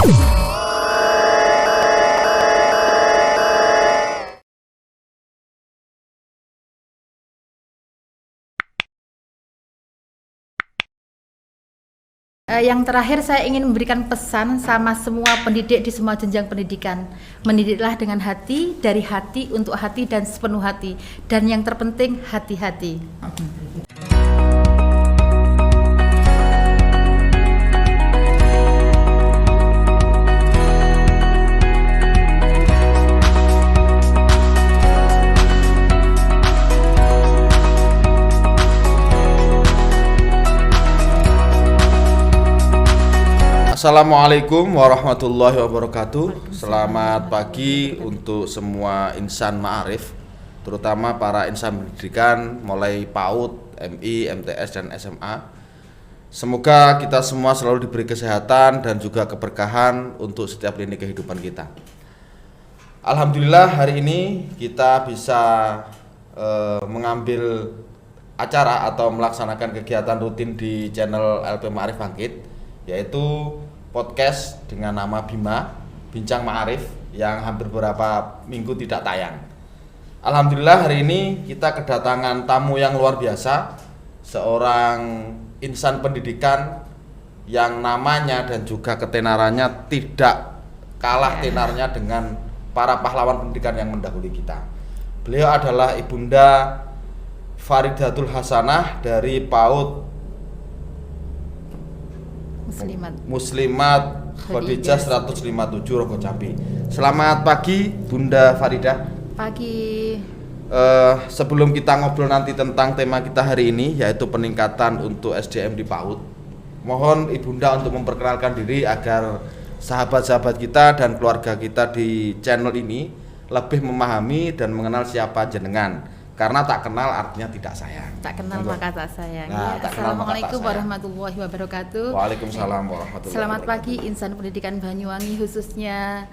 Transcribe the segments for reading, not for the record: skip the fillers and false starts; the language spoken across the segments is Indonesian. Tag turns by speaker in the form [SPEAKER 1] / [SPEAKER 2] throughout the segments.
[SPEAKER 1] Yang terakhir saya ingin memberikan pesan sama semua pendidik di semua jenjang pendidikan. Mendidiklah dengan hati, dari hati, untuk hati, dan sepenuh hati. Dan yang terpenting, hati-hati.
[SPEAKER 2] Assalamualaikum warahmatullahi wabarakatuh. Selamat pagi untuk semua insan ma'arif, terutama para insan pendidikan mulai PAUD, MI, MTS, dan SMA. Semoga kita semua selalu diberi kesehatan dan juga keberkahan untuk setiap lini kehidupan kita. Alhamdulillah hari ini kita bisa mengambil acara atau melaksanakan kegiatan rutin di channel LP Ma'arif Bangkit, yaitu podcast dengan nama Bima, Bincang Ma'arif, yang hampir beberapa minggu tidak tayang. Alhamdulillah hari ini kita kedatangan tamu yang luar biasa, seorang insan pendidikan yang namanya dan juga ketenarannya tidak kalah tenarnya dengan para pahlawan pendidikan yang mendahului kita. Beliau adalah Ibunda Faridatul Hasanah dari PAUD Muslimat Khadijah 157 Rogo Jambi. Selamat pagi Bunda Farida.
[SPEAKER 1] Pagi.
[SPEAKER 2] Sebelum kita ngobrol nanti tentang tema kita hari ini, yaitu peningkatan untuk SDM di PAUD, mohon Ibunda untuk memperkenalkan diri agar sahabat-sahabat kita dan keluarga kita di channel ini lebih memahami dan mengenal siapa jenengan. Karena tak kenal artinya tidak sayang.
[SPEAKER 1] Tak kenal maka tak sayang.
[SPEAKER 2] Nah, tak kenal maka tak
[SPEAKER 1] Assalamualaikum
[SPEAKER 2] sayang.
[SPEAKER 1] warahmatullahi wabarakatuh.
[SPEAKER 2] Waalaikumsalam warahmatullahi
[SPEAKER 1] Selamat
[SPEAKER 2] wabarakatuh.
[SPEAKER 1] pagi insan pendidikan Banyuwangi khususnya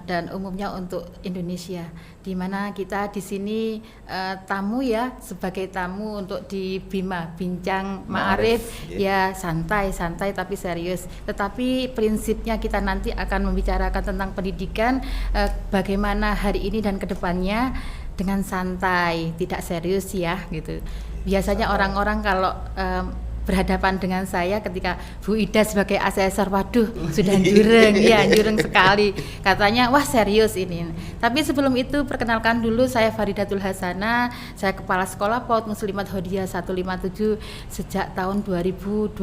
[SPEAKER 1] dan umumnya untuk Indonesia. Di mana kita di sini tamu ya, sebagai tamu untuk di Bima Bincang Ma'arif, ya santai tapi serius. Tetapi prinsipnya kita nanti akan membicarakan tentang pendidikan, bagaimana hari ini dan kedepannya dengan santai, tidak serius ya gitu. Biasanya orang-orang kalau berhadapan dengan saya ketika Bu Ida sebagai asesor, waduh sudah jureng sekali, katanya wah serius ini. Tapi sebelum itu perkenalkan dulu, saya Faridatul Hasanah, saya Kepala Sekolah PAUD Muslimat Khadijah 157 sejak tahun 2012.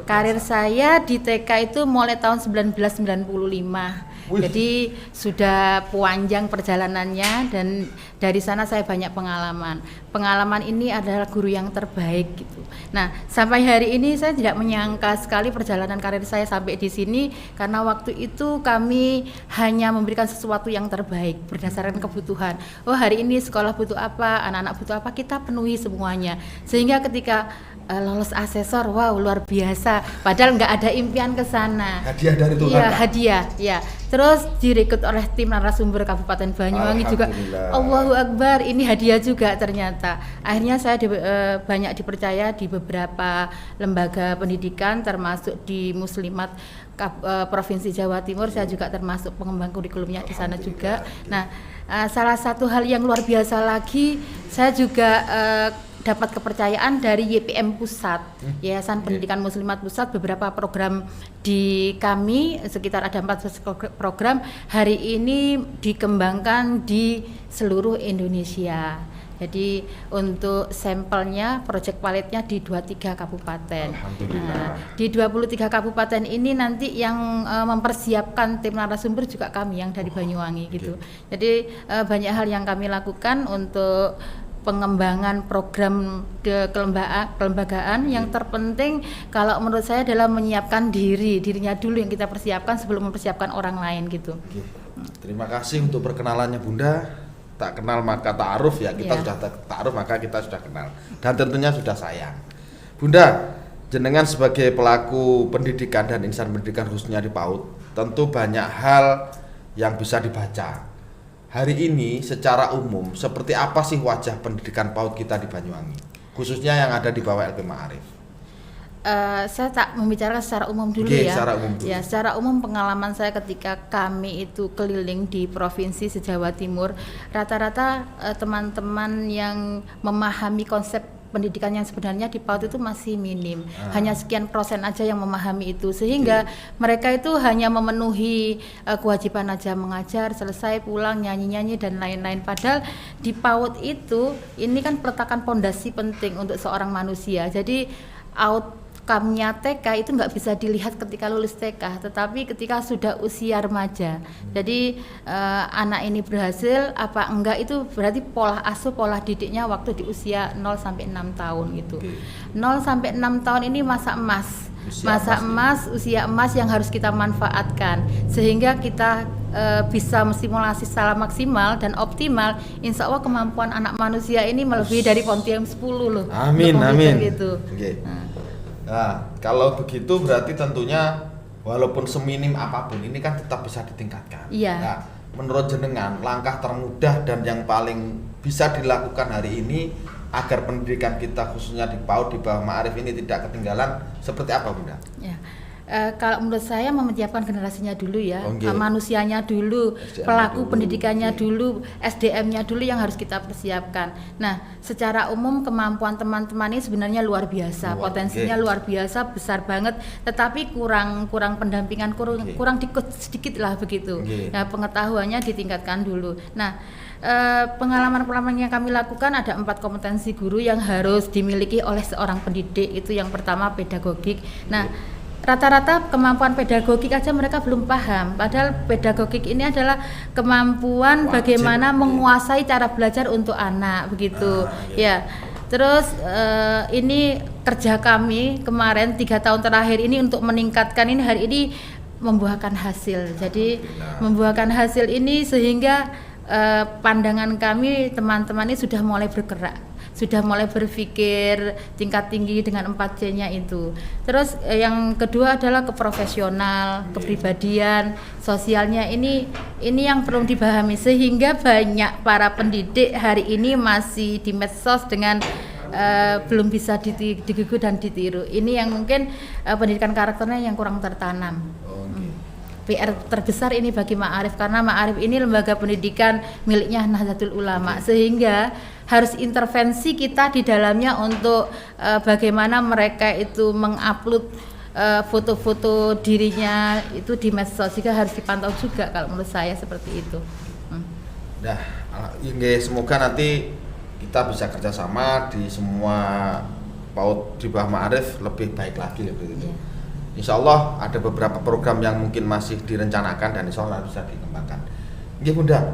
[SPEAKER 1] Karir saya di TK itu mulai tahun 1995. Jadi sudah panjang perjalanannya, dan dari sana saya banyak pengalaman. Pengalaman ini adalah guru yang terbaik gitu. Nah, sampai hari ini saya tidak menyangka sekali perjalanan karir saya sampai di sini, karena waktu itu kami hanya memberikan sesuatu yang terbaik berdasarkan kebutuhan. Oh, hari ini sekolah butuh apa, anak-anak butuh apa, kita penuhi semuanya. Sehingga ketika lolos asesor, wow luar biasa. Padahal nggak ada impian ke sana.
[SPEAKER 2] Hadiah dari Tuhan.
[SPEAKER 1] Iya, hadiah. Ya. Terus direkrut oleh tim narasumber Kabupaten Banyuwangi juga. Allahu Akbar, ini hadiah juga ternyata. Akhirnya saya banyak dipercaya di beberapa lembaga pendidikan, termasuk di Muslimat Provinsi Jawa Timur. Saya juga termasuk pengembang kurikulumnya di sana juga. Nah, salah satu hal yang luar biasa lagi, saya juga dapat kepercayaan dari YPM Pusat, Yayasan Pendidikan Muslimat Pusat. Beberapa program di kami, sekitar ada 14 program, hari ini dikembangkan di seluruh Indonesia. Jadi untuk sampelnya, project pilotnya di 23 kabupaten. Nah, di 23 kabupaten ini nanti yang mempersiapkan tim narasumber juga kami yang dari Banyuwangi gitu. Jadi banyak hal yang kami lakukan untuk pengembangan program kelembagaan. Yang terpenting kalau menurut saya adalah menyiapkan dirinya dulu yang kita persiapkan sebelum mempersiapkan orang lain gitu.
[SPEAKER 2] Terima kasih untuk perkenalannya Bunda. Tak kenal maka ta'aruf ya, kita sudah ta'aruf maka kita sudah kenal, dan tentunya sudah sayang. Bunda, jenengan sebagai pelaku pendidikan dan insan pendidikan khususnya di PAUD, tentu banyak hal yang bisa dibaca. Hari ini secara umum seperti apa sih wajah pendidikan PAUD kita di Banyuwangi, khususnya yang ada di bawah LP Ma'arif?
[SPEAKER 1] Saya tak membicarakan secara umum dulu
[SPEAKER 2] Oke,
[SPEAKER 1] ya.
[SPEAKER 2] secara umum dulu.
[SPEAKER 1] Ya, secara umum pengalaman saya ketika kami itu keliling di provinsi se-Jawa Timur, rata-rata teman-teman yang memahami konsep pendidikan yang sebenarnya di PAUD itu masih minim. Hanya sekian persen aja yang memahami itu, sehingga mereka itu hanya memenuhi kewajiban aja, mengajar, selesai pulang nyanyi-nyanyi dan lain-lain. Padahal di PAUD itu ini kan peletakan pondasi penting untuk seorang manusia. Jadi outcome-nya TK itu nggak bisa dilihat ketika lulus TK, tetapi ketika sudah usia remaja. Jadi anak ini berhasil apa enggak itu berarti pola asuh, pola didiknya waktu di usia 0 sampai 6 tahun gitu. 0 sampai 6 tahun ini masa emas. Usia emas yang harus kita manfaatkan sehingga kita bisa menstimulasi secara maksimal dan optimal. Insya Allah kemampuan anak manusia ini melebihi dari Pentium 10 loh.
[SPEAKER 2] Amin.
[SPEAKER 1] Gitu.
[SPEAKER 2] Nah, kalau begitu berarti tentunya walaupun seminim apapun ini kan tetap bisa ditingkatkan.
[SPEAKER 1] Iya.
[SPEAKER 2] Nah, menurut jenengan langkah termudah dan yang paling bisa dilakukan hari ini agar pendidikan kita khususnya di PAUD di bawah Ma'arif ini tidak ketinggalan seperti apa, Bunda?
[SPEAKER 1] Ya. Kalau menurut saya mempersiapkan generasinya dulu ya, manusianya dulu, pelaku pendidikannya dulu, SDM-nya dulu yang harus kita persiapkan. Nah, secara umum kemampuan teman-teman ini sebenarnya luar biasa, potensinya luar biasa, besar banget, tetapi kurang pendampingan, kurang sedikit lah begitu. Nah, pengetahuannya ditingkatkan dulu. Nah, pengalaman yang kami lakukan ada 4 kompetensi guru yang harus dimiliki oleh seorang pendidik. Itu yang pertama pedagogik. Nah, rata-rata kemampuan pedagogik aja mereka belum paham, padahal pedagogik ini adalah kemampuan bagaimana menguasai cara belajar untuk anak begitu. Ya. Terus ini kerja kami kemarin 3 tahun terakhir ini untuk meningkatkan ini, hari ini membuahkan hasil. Jadi membuahkan hasil ini sehingga pandangan kami teman-teman ini sudah mulai bergerak, sudah mulai berpikir tingkat tinggi dengan 4C-nya itu. Terus yang kedua adalah keprofesional, kepribadian, sosialnya ini yang perlu dipahami sehingga banyak para pendidik hari ini masih di medsos dengan belum bisa digegu dan ditiru. Ini yang mungkin pendidikan karakternya yang kurang tertanam. PR terbesar ini bagi Ma'arif karena Ma'arif ini lembaga pendidikan miliknya Nahdlatul Ulama, sehingga harus intervensi kita di dalamnya untuk bagaimana mereka itu mengupload foto-foto dirinya itu di medsos, juga harus dipantau juga kalau menurut saya seperti itu.
[SPEAKER 2] Nah, semoga nanti kita bisa kerjasama di semua PAUD di bawah Ma'arif lebih baik lagi gitu. Insya Allah ada beberapa program yang mungkin masih direncanakan dan insya Allah bisa dikembangkan. Iya Bunda,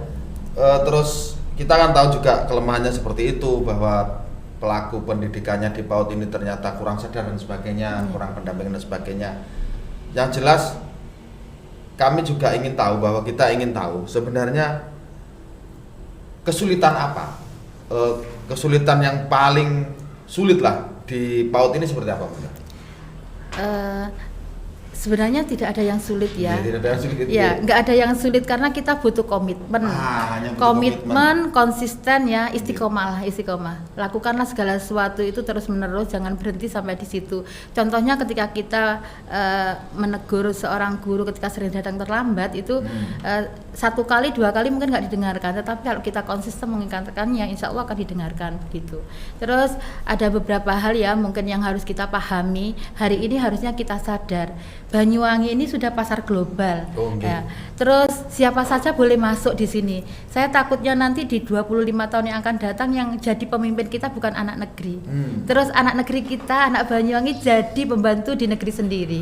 [SPEAKER 2] terus kita kan tahu juga kelemahannya seperti itu, bahwa pelaku pendidikannya di PAUD ini ternyata kurang sadar dan sebagainya, kurang pendampingan dan sebagainya. Yang jelas kami juga ingin tahu, bahwa kita ingin tahu sebenarnya kesulitan apa, kesulitan yang paling sulit lah di PAUD ini seperti apa Bunda?
[SPEAKER 1] Sebenarnya tidak ada yang sulit ya.
[SPEAKER 2] Tidak ada yang sulit.
[SPEAKER 1] Ya, nggak ada yang sulit karena kita butuh komitmen. Komitmen, konsisten ya, istiqomah. Lakukanlah segala sesuatu itu terus-menerus, jangan berhenti sampai di situ. Contohnya ketika kita menegur seorang guru ketika sering datang terlambat itu 1 kali 2 kali mungkin nggak didengarkan, tetapi kalau kita konsisten mengingatkannya, insya Allah akan didengarkan begitu. Terus ada beberapa hal ya mungkin yang harus kita pahami. Hari ini harusnya kita sadar Banyuwangi ini sudah pasar global. Ya. Terus siapa saja boleh masuk di sini. Saya takutnya nanti di 25 tahun yang akan datang yang jadi pemimpin kita bukan anak negeri. Terus anak negeri kita, anak Banyuwangi jadi pembantu di negeri sendiri.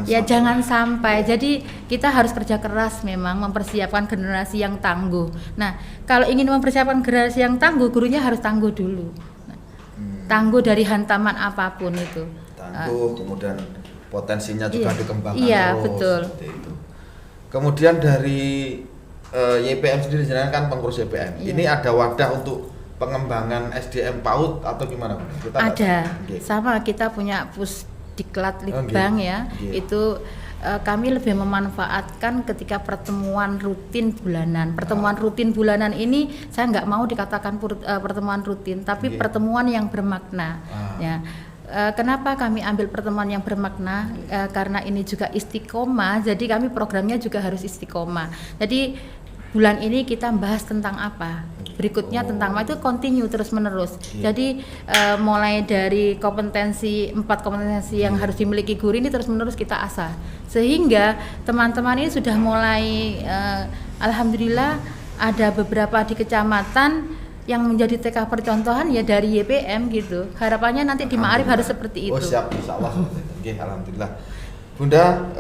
[SPEAKER 1] Jangan sampai. Jadi kita harus kerja keras memang mempersiapkan generasi yang tangguh. Nah, kalau ingin mempersiapkan generasi yang tangguh, gurunya harus tangguh dulu. Tangguh dari hantaman apapun itu.
[SPEAKER 2] Tangguh, kemudian potensinya juga dikembangkan
[SPEAKER 1] terus. Betul.
[SPEAKER 2] Itu. Kemudian dari YPM sendiri kan pengurus YPM. Ini ada wadah untuk pengembangan SDM PAUD atau gimana?
[SPEAKER 1] Ada. Sama kita punya Pusdiklat Litbang ya. Itu kami lebih memanfaatkan ketika pertemuan rutin bulanan. Pertemuan rutin bulanan ini saya nggak mau dikatakan pertemuan rutin, tapi pertemuan yang bermakna. Ya. Kenapa kami ambil pertemuan yang bermakna? Karena ini juga istiqomah, jadi kami programnya juga harus istiqomah. Jadi bulan ini kita bahas tentang apa? Berikutnya tentang apa? Itu continue terus menerus. Jadi mulai dari empat kompetensi yang harus dimiliki guru ini terus menerus kita asah. Sehingga teman-teman ini sudah mulai alhamdulillah ada beberapa di kecamatan yang menjadi TK percontohan ya dari YPM gitu. Harapannya nanti di Ma'arif harus seperti itu.
[SPEAKER 2] Oh siap, insyaallah. Oke, alhamdulillah. Bunda,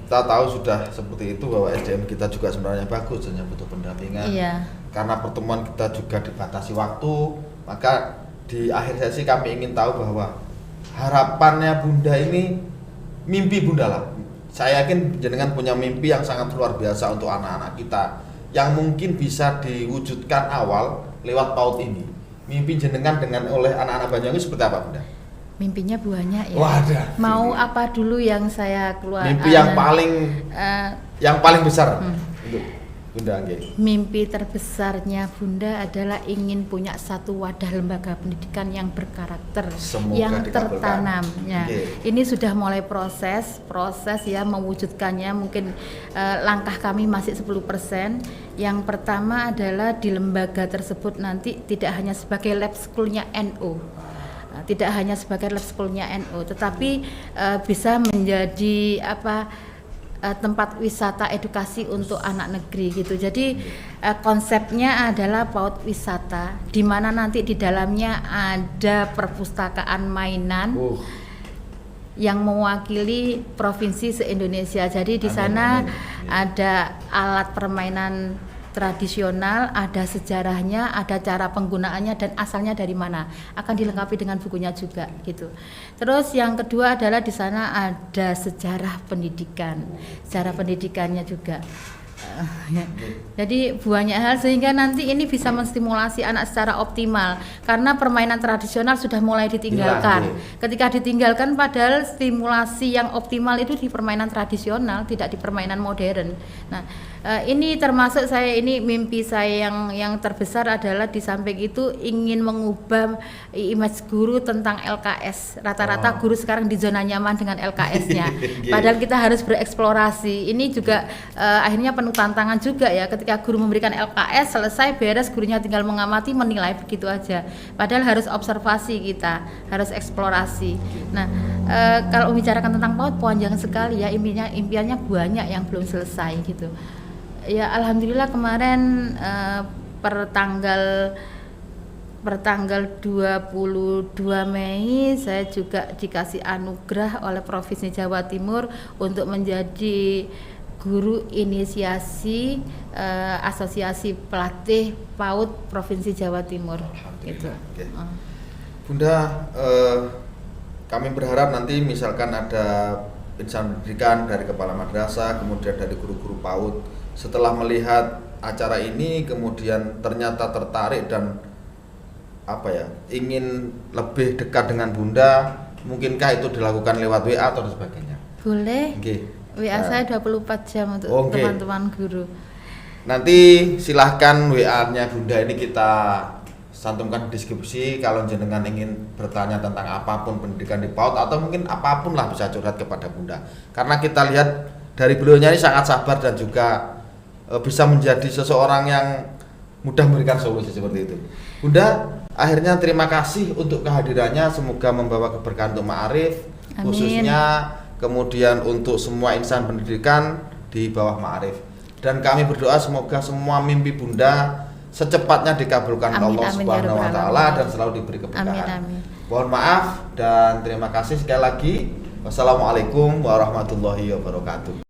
[SPEAKER 2] kita tahu sudah seperti itu bahwa SDM kita juga sebenarnya bagus, hanya butuh pendampingan.
[SPEAKER 1] Iya.
[SPEAKER 2] Karena pertemuan kita juga dibatasi waktu, maka di akhir sesi kami ingin tahu bahwa harapannya Bunda ini, mimpi Bunda lah. Saya yakin jenengan punya mimpi yang sangat luar biasa untuk anak-anak kita, yang mungkin bisa diwujudkan awal lewat PAUD ini. Mimpi jenengan oleh anak-anak Banyuwangi seperti apa, Bunda?
[SPEAKER 1] Mimpinya banyak ya.
[SPEAKER 2] Wadah.
[SPEAKER 1] Mau apa dulu yang saya keluar?
[SPEAKER 2] Mimpi yang paling besar untuk Bunda nggih.
[SPEAKER 1] Mimpi terbesarnya Bunda adalah ingin punya satu wadah lembaga pendidikan yang berkarakter,
[SPEAKER 2] Semoga
[SPEAKER 1] yang
[SPEAKER 2] dikabulkan.
[SPEAKER 1] tertanam. Ya,
[SPEAKER 2] Okay.
[SPEAKER 1] ini sudah mulai proses ya mewujudkannya. Mungkin langkah kami masih 10%. Yang pertama adalah di lembaga tersebut nanti tidak hanya sebagai lab school-nya NU. Tidak hanya sebagai lab school-nya NU, tetapi bisa menjadi tempat wisata edukasi untuk anak negeri gitu. Jadi konsepnya adalah PAUD wisata, di mana nanti di dalamnya ada perpustakaan mainan yang mewakili provinsi se-Indonesia. Jadi di sana ada alat permainan tradisional, ada sejarahnya, ada cara penggunaannya dan asalnya dari mana. Akan dilengkapi dengan bukunya juga gitu. Terus yang kedua adalah di sana ada sejarah pendidikan. Sejarah pendidikannya juga. Jadi banyak hal sehingga nanti ini bisa menstimulasi anak secara optimal karena permainan tradisional sudah mulai ditinggalkan. Ketika ditinggalkan padahal stimulasi yang optimal itu di permainan tradisional, tidak di permainan modern. Nah, ini termasuk mimpi saya yang terbesar adalah di samping itu ingin mengubah image guru tentang LKS. Rata-rata guru sekarang di zona nyaman dengan LKS-nya. Padahal kita harus bereksplorasi. Ini juga akhirnya penuh tantangan juga ya, ketika guru memberikan LKS selesai beres, gurunya tinggal mengamati menilai begitu aja. Padahal harus observasi, kita harus eksplorasi. Nah, kalau membicarakan tentang PAUD panjang sekali ya, impiannya banyak yang belum selesai gitu. Ya alhamdulillah kemarin per tanggal 22 Mei saya juga dikasih anugerah oleh Provinsi Jawa Timur untuk menjadi guru inisiasi Asosiasi Pelatih PAUD Provinsi Jawa Timur gitu.
[SPEAKER 2] Okay. Bunda, kami berharap nanti misalkan ada insan pendidikan dari kepala madrasah, kemudian dari guru-guru PAUD, setelah melihat acara ini kemudian ternyata tertarik dan ingin lebih dekat dengan Bunda, mungkinkah itu dilakukan lewat WA atau sebagainya?
[SPEAKER 1] Boleh. WA saya 24 jam untuk teman-teman guru.
[SPEAKER 2] Nanti silahkan WA-nya Bunda ini kita santumkan di deskripsi kalau jenengan ingin bertanya tentang apapun pendidikan di PAUD atau mungkin apapun lah bisa curhat kepada Bunda. Karena kita lihat dari beliaunya ini sangat sabar dan juga bisa menjadi seseorang yang mudah memberikan solusi seperti itu. Bunda, akhirnya terima kasih untuk kehadirannya, semoga membawa keberkahan untuk Ma'arif, khususnya kemudian untuk semua insan pendidikan di bawah Ma'arif. Dan kami berdoa semoga semua mimpi Bunda secepatnya dikabulkan Allah Subhanahu wa taala dan selalu diberi keberkahan. Mohon maaf dan terima kasih sekali lagi. Wassalamualaikum warahmatullahi wabarakatuh.